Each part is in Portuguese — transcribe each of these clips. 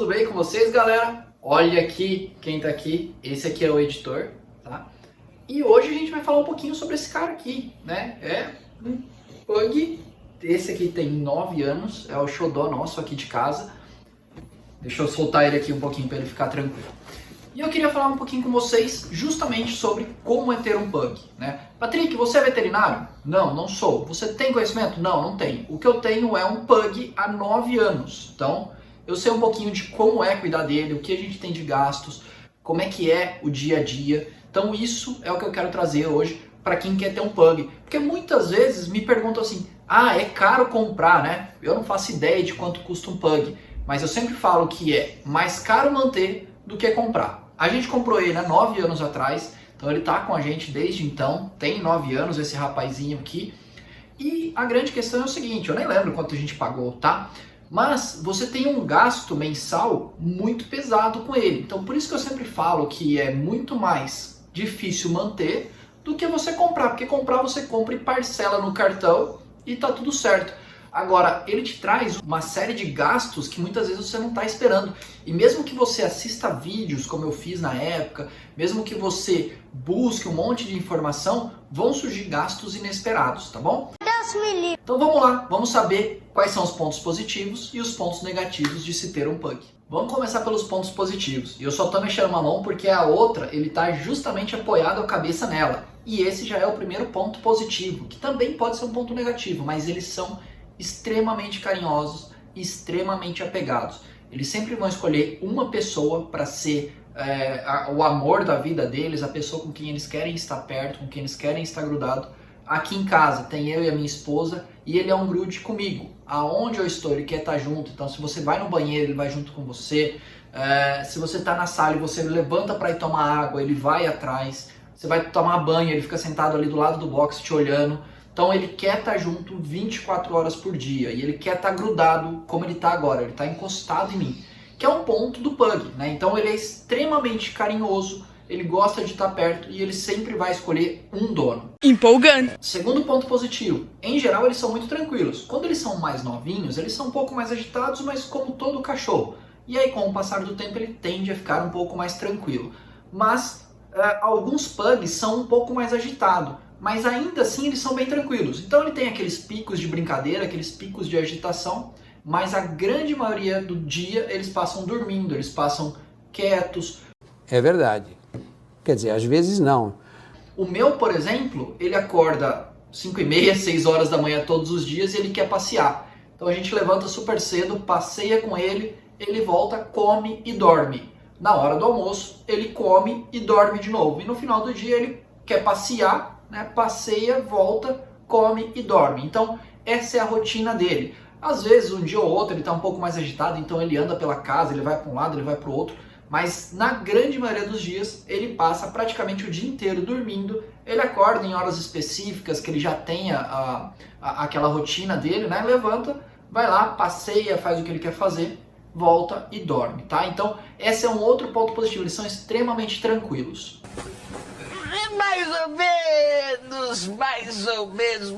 tudo bem com vocês, galera? Olha aqui quem tá aqui, esse aqui é o editor, tá? E hoje a gente vai falar um pouquinho sobre esse cara aqui, né? É um pug, esse aqui tem 9 anos, é o xodó nosso aqui de casa. Deixa eu soltar ele aqui um pouquinho para ele ficar tranquilo. E eu queria falar um pouquinho com vocês justamente sobre como é ter um pug, né? Patrick, você é veterinário? Não, não sou. Você tem conhecimento? Não, não tenho. O que eu tenho é um pug há 9 anos. Então, eu sei um pouquinho de como é cuidar dele, o que a gente tem de gastos, como é que é o dia a dia. Então, isso é o que eu quero trazer hoje para quem quer ter um pug. Porque muitas vezes me perguntam assim, é caro comprar, né? Eu não faço ideia de quanto custa um pug, mas eu sempre falo que é mais caro manter do que comprar. A gente comprou ele há 9 anos atrás, então ele tá com a gente desde então, tem 9 anos esse rapazinho aqui. E a grande questão é o seguinte, eu nem lembro quanto a gente pagou, tá? Mas você tem um gasto mensal muito pesado com ele. Então por isso que eu sempre falo que é muito mais difícil manter do que você comprar. Porque comprar você compra e parcela no cartão e tá tudo certo. Agora, ele te traz uma série de gastos que muitas vezes você não está esperando. E mesmo que você assista vídeos, como eu fiz na época, mesmo que você busque um monte de informação, vão surgir gastos inesperados, tá bom? Então vamos lá, vamos saber quais são os pontos positivos e os pontos negativos de se ter um pug. Vamos começar pelos pontos positivos. E eu só estou mexendo uma mão porque a outra, ele está justamente apoiado a cabeça nela. E esse já é o primeiro ponto positivo, que também pode ser um ponto negativo, mas eles são extremamente carinhosos, extremamente apegados. Eles sempre vão escolher uma pessoa para ser o amor da vida deles, a pessoa com quem eles querem estar perto, com quem eles querem estar grudado. Aqui em casa tem eu e a minha esposa e ele é um grude comigo. Aonde eu estou, ele quer estar junto. Então se você vai no banheiro, ele vai junto com você. Se você está na sala e você levanta para ir tomar água, ele vai atrás. Você vai tomar banho, ele fica sentado ali do lado do box te olhando. Então ele quer estar junto 24 horas por dia e ele quer estar grudado como ele está agora, ele está encostado em mim, que é um ponto do pug, né? Então ele é extremamente carinhoso, ele gosta de estar perto e ele sempre vai escolher um dono. Empolgante! Segundo ponto positivo, em geral eles são muito tranquilos. Quando eles são mais novinhos, eles são um pouco mais agitados, mas como todo cachorro. E aí com o passar do tempo ele tende a ficar um pouco mais tranquilo. Mas alguns pugs são um pouco mais agitados. Mas ainda assim eles são bem tranquilos. Então ele tem aqueles picos de brincadeira, aqueles picos de agitação, mas a grande maioria do dia eles passam dormindo, eles passam quietos. É verdade. Quer dizer, às vezes não. O meu, por exemplo, ele acorda 5h30, 6 horas da manhã todos os dias e ele quer passear. Então a gente levanta super cedo, passeia com ele, ele volta, come e dorme. Na hora do almoço, ele come e dorme de novo. E no final do dia ele quer passear, né? Passeia, volta, come e dorme. Então essa é a rotina dele. Às vezes um dia ou outro ele está um pouco mais agitado, então ele anda pela casa, ele vai para um lado, ele vai para o outro, mas na grande maioria dos dias ele passa praticamente o dia inteiro dormindo. Ele acorda em horas específicas que ele já tenha aquela rotina dele, né? Levanta, vai lá, passeia, faz o que ele quer fazer, volta e dorme, tá? Então esse é um outro ponto positivo, eles são extremamente tranquilos. Mais ou menos.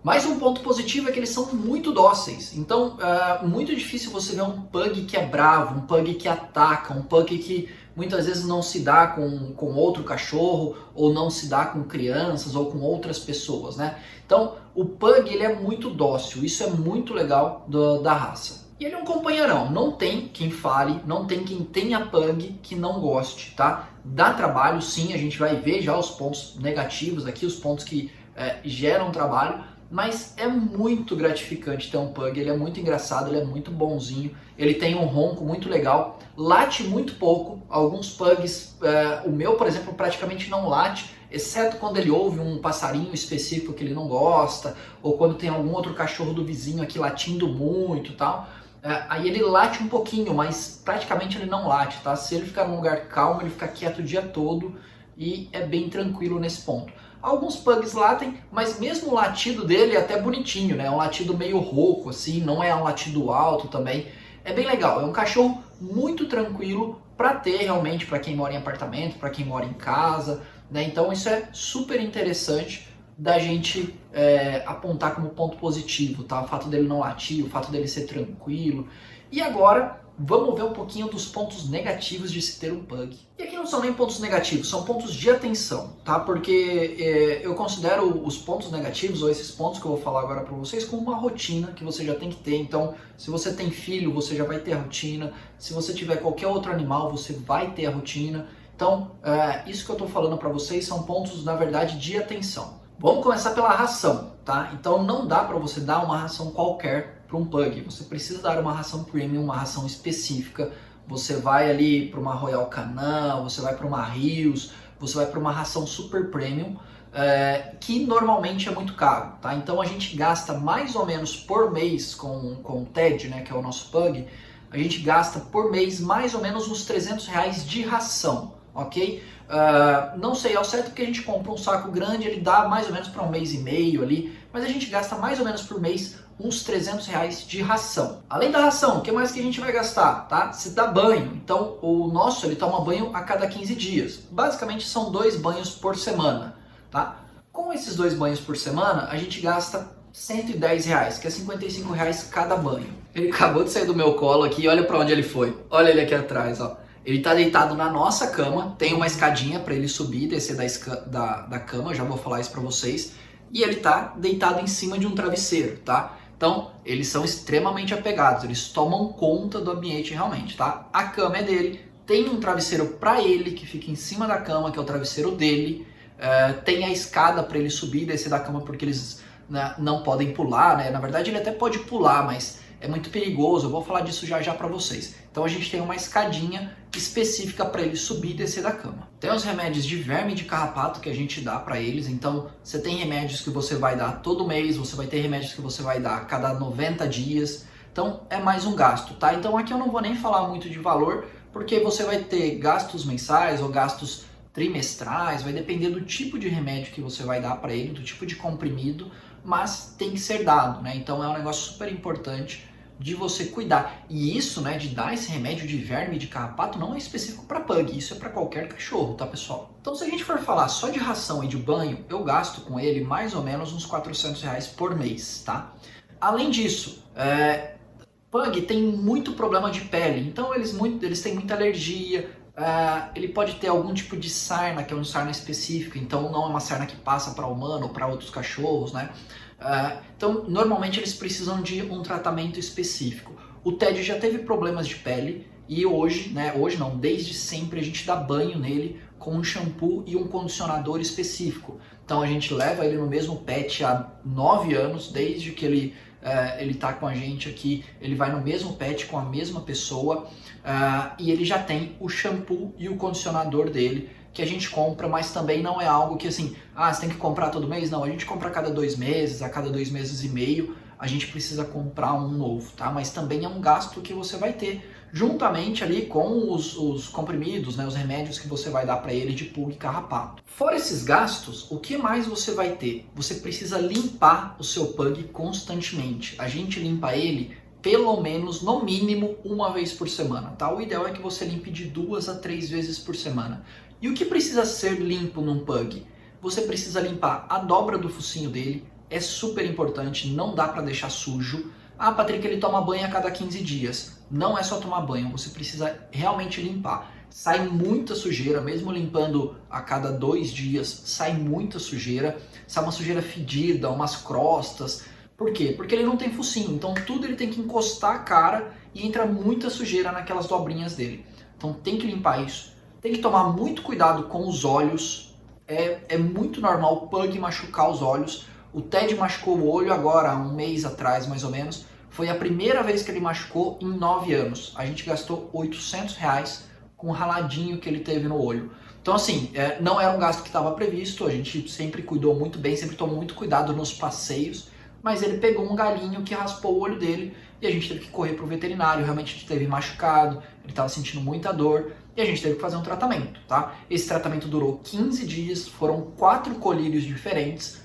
Mais um ponto positivo é que eles são muito dóceis. Então, muito difícil você ver um pug que é bravo, um pug que ataca, um pug que muitas vezes não se dá com outro cachorro, ou não se dá com crianças, ou com outras pessoas, né? Então, o pug ele é muito dócil, isso é muito legal da raça. E ele é um companheirão, não tem quem fale, não tem quem tenha pug que não goste, tá? Dá trabalho sim, a gente vai ver já os pontos negativos aqui, os pontos que geram trabalho, mas é muito gratificante ter um pug, ele é muito engraçado, ele é muito bonzinho, ele tem um ronco muito legal, late muito pouco, alguns pugs, o meu por exemplo praticamente não late, exceto quando ele ouve um passarinho específico que ele não gosta, ou quando tem algum outro cachorro do vizinho aqui latindo muito e tal. Aí ele late um pouquinho, mas praticamente ele não late, tá? Se ele ficar num lugar calmo, ele fica quieto o dia todo e é bem tranquilo nesse ponto. Alguns pugs latem, mas mesmo o latido dele é até bonitinho, né? É um latido meio rouco, assim, não é um latido alto também. É bem legal, é um cachorro muito tranquilo para ter realmente para quem mora em apartamento, para quem mora em casa, né? Então isso é super interessante da gente apontar como ponto positivo, tá? O fato dele não latir, o fato dele ser tranquilo. E agora, vamos ver um pouquinho dos pontos negativos de se ter um pug. E aqui não são nem pontos negativos, são pontos de atenção, tá? Porque eu considero os pontos negativos, ou esses pontos que eu vou falar agora para vocês, como uma rotina que você já tem que ter. Então, se você tem filho, você já vai ter a rotina. Se você tiver qualquer outro animal, você vai ter a rotina. Então, isso que eu estou falando para vocês são pontos, na verdade, de atenção. Vamos começar pela ração, tá? Então, não dá para você dar uma ração qualquer para um pug. Você precisa dar uma ração premium, uma ração específica. Você vai ali para uma Royal Canin, você vai para uma Rios, você vai para uma ração super premium, que normalmente é muito caro, tá? Então a gente gasta mais ou menos por mês com o Ted, né, que é o nosso pug, a gente gasta por mês mais ou menos uns R$300 de ração, ok? Não sei ao certo porque a gente compra um saco grande, ele dá mais ou menos para um mês e meio ali, mas a gente gasta mais ou menos por mês uns R$300 de ração. Além da ração, o que mais que a gente vai gastar, tá? Se dá banho. Então, o nosso, ele toma banho a cada 15 dias. Basicamente, são 2 banhos por semana, tá? Com esses 2 banhos por semana, a gente gasta R$110, que é R$55 cada banho. Ele acabou de sair do meu colo aqui, olha para onde ele foi. Olha ele aqui atrás, ó. Ele tá deitado na nossa cama, tem uma escadinha para ele subir e descer da cama, já vou falar isso para vocês. E ele tá deitado em cima de um travesseiro, tá? Então, eles são extremamente apegados, eles tomam conta do ambiente realmente, tá? A cama é dele, tem um travesseiro para ele que fica em cima da cama, que é o travesseiro dele, tem a escada para ele subir e descer da cama porque eles não podem pular, né? Na verdade, ele até pode pular, mas é muito perigoso, eu vou falar disso já já para vocês. Então, a gente tem uma escadinha específica para ele subir e descer da cama. Tem os remédios de verme e de carrapato que a gente dá para eles, então você tem remédios que você vai dar todo mês, você vai ter remédios que você vai dar a cada 90 dias, então é mais um gasto, tá? Então aqui eu não vou nem falar muito de valor, porque você vai ter gastos mensais ou gastos trimestrais, vai depender do tipo de remédio que você vai dar para ele, do tipo de comprimido, mas tem que ser dado, né? Então é um negócio super importante de você cuidar. E isso, né, de dar esse remédio de verme e de carrapato não é específico para pug, isso é para qualquer cachorro, tá, pessoal? Então, se a gente for falar só de ração e de banho, eu gasto com ele mais ou menos uns R$400 por mês, tá? Além disso, pug tem muito problema de pele, então eles têm muita alergia, ele pode ter algum tipo de sarna, que é uma sarna específica, então não é uma sarna que passa para humano ou para outros cachorros, né? Então, normalmente eles precisam de um tratamento específico. O Ted já teve problemas de pele e hoje, né, desde sempre a gente dá banho nele com um shampoo e um condicionador específico. Então a gente leva ele no mesmo pet há 9 anos, desde que ele tá com a gente aqui, ele vai no mesmo pet com a mesma pessoa, e ele já tem o shampoo e o condicionador dele, que a gente compra, mas também não é algo que assim, você tem que comprar todo mês? Não, a gente compra a cada 2 meses, a cada 2 meses e meio, a gente precisa comprar um novo, tá? Mas também é um gasto que você vai ter, juntamente ali com os comprimidos, né, os remédios que você vai dar para ele de pulga e carrapato. Fora esses gastos, o que mais você vai ter? Você precisa limpar o seu pug constantemente. A gente limpa ele pelo menos, no mínimo, 1 vez por semana, tá? O ideal é que você limpe de 2 a 3 vezes por semana. E o que precisa ser limpo num pug? Você precisa limpar a dobra do focinho dele, é super importante, não dá para deixar sujo. Patrick, ele toma banho a cada 15 dias. Não é só tomar banho, você precisa realmente limpar. Sai muita sujeira, mesmo limpando a cada 2 dias, sai muita sujeira. Sai uma sujeira fedida, umas crostas. Por quê? Porque ele não tem focinho, então tudo ele tem que encostar a cara e entra muita sujeira naquelas dobrinhas dele. Então tem que limpar isso. Tem que tomar muito cuidado com os olhos. É muito normal o pug machucar os olhos. O Ted machucou o olho agora, há 1 mês atrás mais ou menos. Foi a primeira vez que ele machucou em 9 anos. A gente gastou R$800 com o raladinho que ele teve no olho. Então assim, não era um gasto que estava previsto. A gente sempre cuidou muito bem, sempre tomou muito cuidado nos passeios. Mas ele pegou um galinho que raspou o olho dele e a gente teve que correr para o veterinário. Realmente ele teve machucado, ele estava sentindo muita dor. E a gente teve que fazer um tratamento, tá? Esse tratamento durou 15 dias, foram 4 colírios diferentes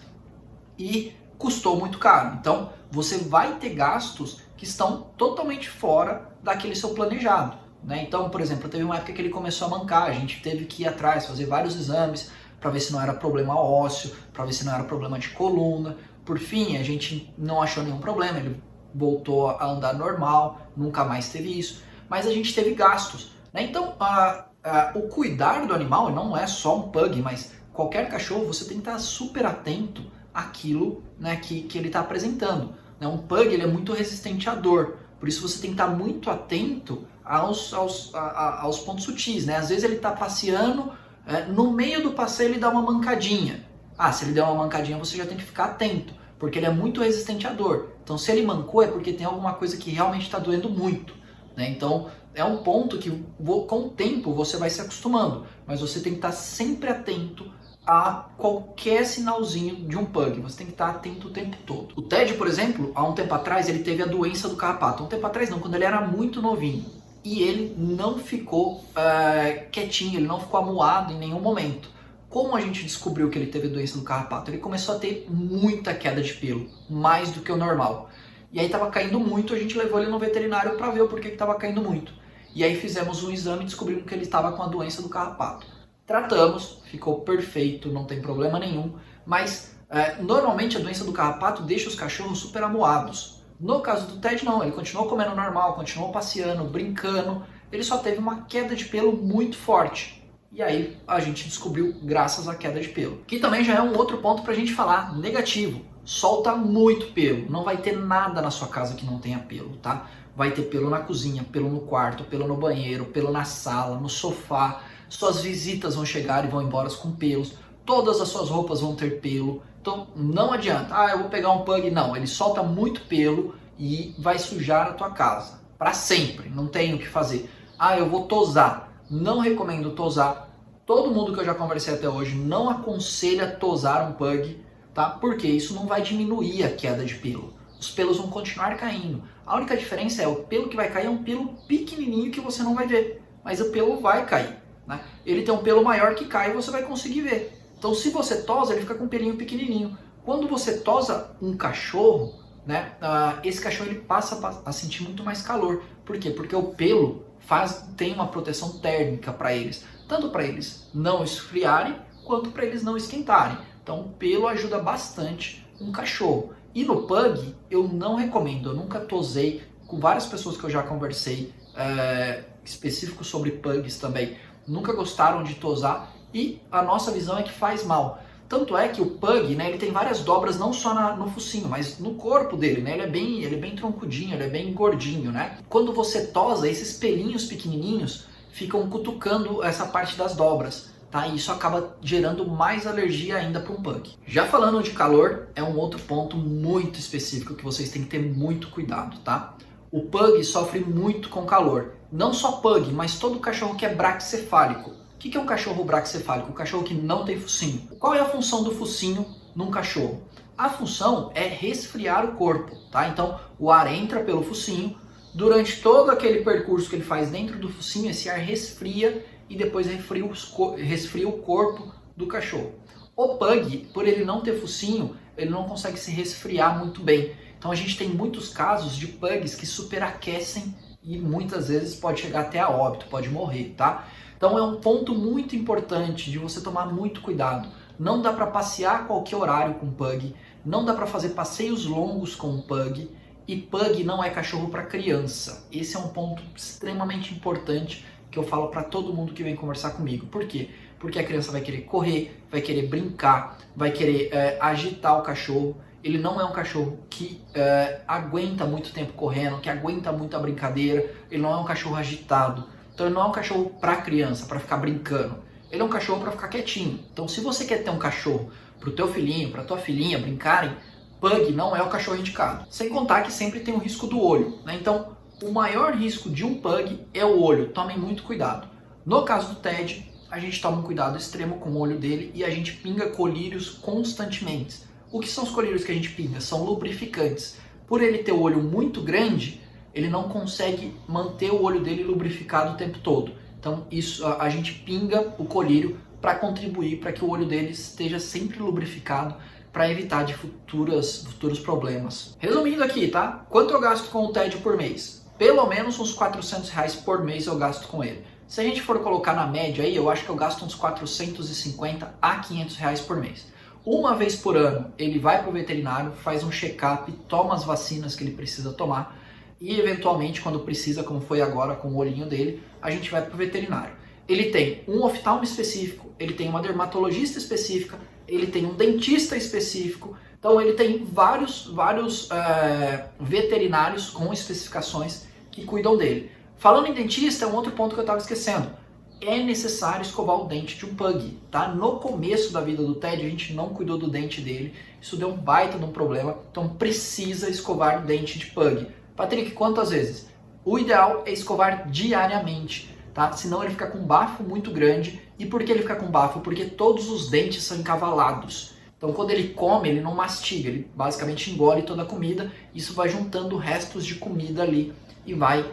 e custou muito caro. Então, você vai ter gastos que estão totalmente fora daquele seu planejado, né? Então, por exemplo, teve uma época que ele começou a mancar, a gente teve que ir atrás, fazer vários exames para ver se não era problema ósseo, para ver se não era problema de coluna. Por fim, a gente não achou nenhum problema, ele voltou a andar normal, nunca mais teve isso. mas a gente teve gastos, né? Então, o cuidar do animal não é só um pug, mas qualquer cachorro você tem que estar super atento àquilo, né, que ele está apresentando. Né? Um pug ele é muito resistente à dor, por isso você tem que estar muito atento aos pontos sutis. Né? Às vezes ele está passeando, no meio do passeio ele dá uma mancadinha. Se ele der uma mancadinha você já tem que ficar atento, porque ele é muito resistente à dor. Então se ele mancou é porque tem alguma coisa que realmente está doendo muito. Né? Então é um ponto que com o tempo você vai se acostumando, mas você tem que estar sempre atento a qualquer sinalzinho de um pug. Você tem que estar atento o tempo todo. O Ted, por exemplo, há um tempo atrás ele teve a doença do carrapato. Um tempo atrás não, quando ele era muito novinho. E ele não ficou quietinho, ele não ficou amuado em nenhum momento. Como a gente descobriu que ele teve a doença do carrapato? Ele começou a ter muita queda de pelo, mais do que o normal. E aí estava caindo muito, a gente levou ele no veterinário para ver o porquê que estava caindo muito. E aí fizemos um exame e descobrimos que ele estava com a doença do carrapato. Tratamos, ficou perfeito, não tem problema nenhum, mas normalmente a doença do carrapato deixa os cachorros super amuados. No caso do Ted não, ele continuou comendo normal, continuou passeando, brincando, ele só teve uma queda de pelo muito forte. E aí a gente descobriu graças à queda de pelo. Que também já é um outro ponto pra gente falar, negativo. Solta muito pelo, não vai ter nada na sua casa que não tenha pelo, tá? Vai ter pelo na cozinha, pelo no quarto, pelo no banheiro, pelo na sala, no sofá. Suas visitas vão chegar e vão embora com pelos. Todas as suas roupas vão ter pelo. Então não adianta, eu vou pegar um pug. Não, ele solta muito pelo e vai sujar a tua casa. Para sempre, não tem o que fazer. Eu vou tosar. Não recomendo tosar. Todo mundo que eu já conversei até hoje não aconselha tosar um pug, tá? Porque isso não vai diminuir a queda de pelo. Os pelos vão continuar caindo. A única diferença é o pelo que vai cair é um pelo pequenininho que você não vai ver. Mas o pelo vai cair. Né? Ele tem um pelo maior que cai e você vai conseguir ver. Então se você tosa, ele fica com um pelinho pequenininho. Quando você tosa um cachorro, né, esse cachorro ele passa a sentir muito mais calor. Por quê? Porque o pelo tem uma proteção térmica para eles. Tanto para eles não esfriarem, quanto para eles não esquentarem. Então o pelo ajuda bastante um cachorro. E no pug eu não recomendo, eu nunca tosei. Com várias pessoas que eu já conversei, específico sobre pugs também, nunca gostaram de tosar e a nossa visão é que faz mal. Tanto é que o pug, né, ele tem várias dobras não só no focinho, mas no corpo dele, né? Ele é bem troncudinho, ele é bem gordinho, né? Quando você tosa, esses pelinhos pequenininhos ficam cutucando essa parte das dobras, tá? E isso acaba gerando mais alergia ainda para um pug. Já falando de calor, é um outro ponto muito específico que vocês têm que ter muito cuidado, tá? O pug sofre muito com calor. Não só pug, mas todo cachorro que é braquicefálico. O que é um cachorro braquicefálico? Um cachorro que não tem focinho. Qual é a função do focinho num cachorro? A função é resfriar o corpo, tá? Então o ar entra pelo focinho, durante todo aquele percurso que ele faz dentro do focinho, esse ar resfria e depois resfria o corpo do cachorro. O pug, por ele não ter focinho, ele não consegue se resfriar muito bem. Então a gente tem muitos casos de pugs que superaquecem e muitas vezes pode chegar até a óbito, pode morrer, tá? Então é um ponto muito importante de você tomar muito cuidado. Não dá para passear a qualquer horário com pug, não dá para fazer passeios longos com pug, e pug não é cachorro para criança. Esse é um ponto extremamente importante que eu falo para todo mundo que vem conversar comigo. Por quê? Porque a criança vai querer correr, vai querer brincar, vai querer agitar o cachorro. Ele não é um cachorro que aguenta muito tempo correndo, que aguenta muito a brincadeira. Ele não é um cachorro agitado. Então ele não é um cachorro para criança, para ficar brincando. Ele é um cachorro para ficar quietinho. Então se você quer ter um cachorro para o teu filhinho, para tua filhinha brincarem, pug não é o cachorro indicado. Sem contar que sempre tem o risco do olho, né? Então o maior risco de um pug é o olho. Tomem muito cuidado. No caso do Ted, a gente toma um cuidado extremo com o olho dele e a gente pinga colírios constantemente. O que são os colírios que a gente pinga? São lubrificantes. Por ele ter o olho muito grande, ele não consegue manter o olho dele lubrificado o tempo todo. Então isso, a gente pinga o colírio para contribuir para que o olho dele esteja sempre lubrificado, para evitar de futuros problemas. Resumindo aqui, tá? Quanto eu gasto com o Ted por mês? Pelo menos uns R$400 por mês eu gasto com ele. Se a gente for colocar na média aí, eu acho que eu gasto uns R$450 a R$500 por mês. Uma vez por ano ele vai para o veterinário, faz um check-up, toma as vacinas que ele precisa tomar. e eventualmente quando precisa, como foi agora com o olhinho dele, a gente vai para o veterinário. Ele tem um oftalmo específico, ele tem uma dermatologista específica, ele tem um dentista específico, então ele tem vários veterinários com especificações que cuidam dele. Falando em dentista, é um outro ponto que eu estava esquecendo. É necessário escovar o dente de um pug, tá? No começo da vida do Ted, a gente não cuidou do dente dele, isso deu um baita de um problema, então precisa escovar o dente de pug. Patrick, quantas vezes? O ideal é escovar diariamente, tá? Senão ele fica com um bafo muito grande. E por que ele fica com bafo? Porque todos os dentes são encavalados. Então quando ele come, ele não mastiga, ele basicamente engole toda a comida, isso vai juntando restos de comida ali e vai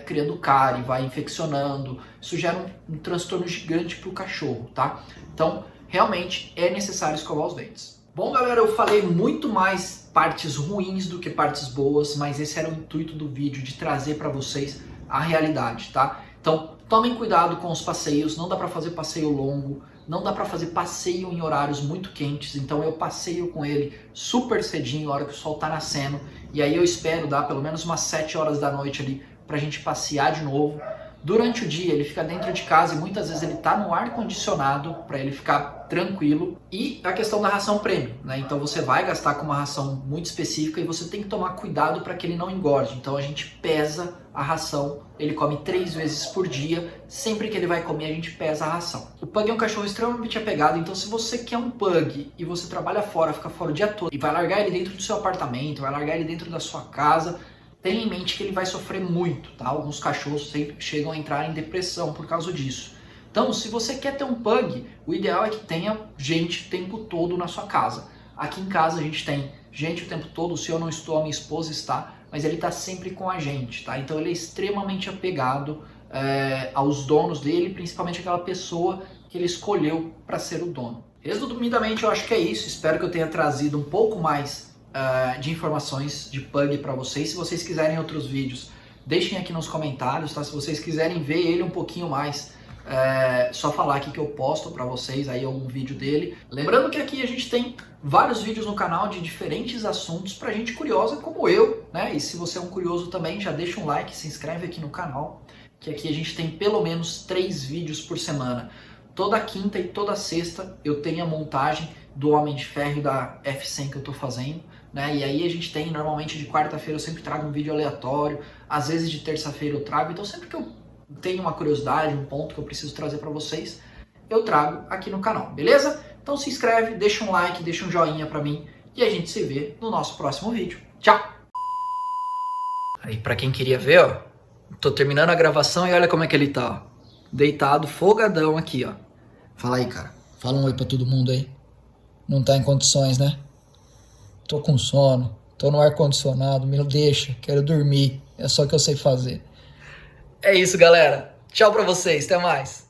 criando cárie, vai infeccionando, isso gera um transtorno gigante para o cachorro, tá? Então realmente é necessário escovar os dentes. Bom galera, eu falei muito mais partes ruins do que partes boas, mas esse era o intuito do vídeo, de trazer para vocês a realidade, tá? Então tomem cuidado com os passeios, não dá para fazer passeio longo, não dá para fazer passeio em horários muito quentes, então eu passeio com ele super cedinho, a hora que o sol tá nascendo, e aí eu espero dar pelo menos umas 7 horas da noite ali pra gente passear de novo. Durante o dia ele fica dentro de casa e muitas vezes ele tá no ar condicionado para ele ficar tranquilo. E a questão da ração premium, né? Então você vai gastar com uma ração muito específica e você tem que tomar cuidado para que ele não engorde. Então a gente pesa a ração, ele come 3 vezes por dia, sempre que ele vai comer a gente pesa a ração. O pug é um cachorro extremamente apegado, então se você quer um pug e você trabalha fora, fica fora o dia todo e vai largar ele dentro do seu apartamento, vai largar ele dentro da sua casa, tenha em mente que ele vai sofrer muito, tá? Alguns cachorros sempre chegam a entrar em depressão por causa disso. Então, se você quer ter um pug, o ideal é que tenha gente o tempo todo na sua casa. Aqui em casa a gente tem gente o tempo todo, se eu não estou, a minha esposa está, mas ele está sempre com a gente, tá? Então ele é extremamente apegado aos donos dele, principalmente aquela pessoa que ele escolheu para ser o dono. Resumidamente, eu acho que é isso. Espero que eu tenha trazido um pouco mais de informações de pug para vocês. Se vocês quiserem outros vídeos, deixem aqui nos comentários, tá? Se vocês quiserem ver ele um pouquinho mais, só falar aqui que eu posto para vocês aí algum vídeo dele. Lembrando que aqui a gente tem vários vídeos no canal de diferentes assuntos pra gente curiosa como eu, né? E se você é um curioso também, já deixa um like, se inscreve aqui no canal, que aqui a gente tem pelo menos 3 vídeos por semana. Toda quinta e toda sexta eu tenho a montagem do Homem de Ferro da F100 que eu tô fazendo, né? E aí a gente tem, normalmente de quarta-feira eu sempre trago um vídeo aleatório, às vezes de terça-feira eu trago, então sempre que eu tenho uma curiosidade, um ponto que eu preciso trazer para vocês, eu trago aqui no canal, beleza? Então se inscreve, deixa um like, deixa um joinha para mim e a gente se vê no nosso próximo vídeo. Tchau! Aí para quem queria ver, ó, tô terminando a gravação e olha como é que ele tá, ó. Deitado, folgadão aqui, ó. Fala aí, cara. Fala um oi pra todo mundo aí. Não tá em condições, né? Tô com sono, tô no ar-condicionado, me deixa, quero dormir. É só o que eu sei fazer. É isso, galera. Tchau pra vocês, até mais.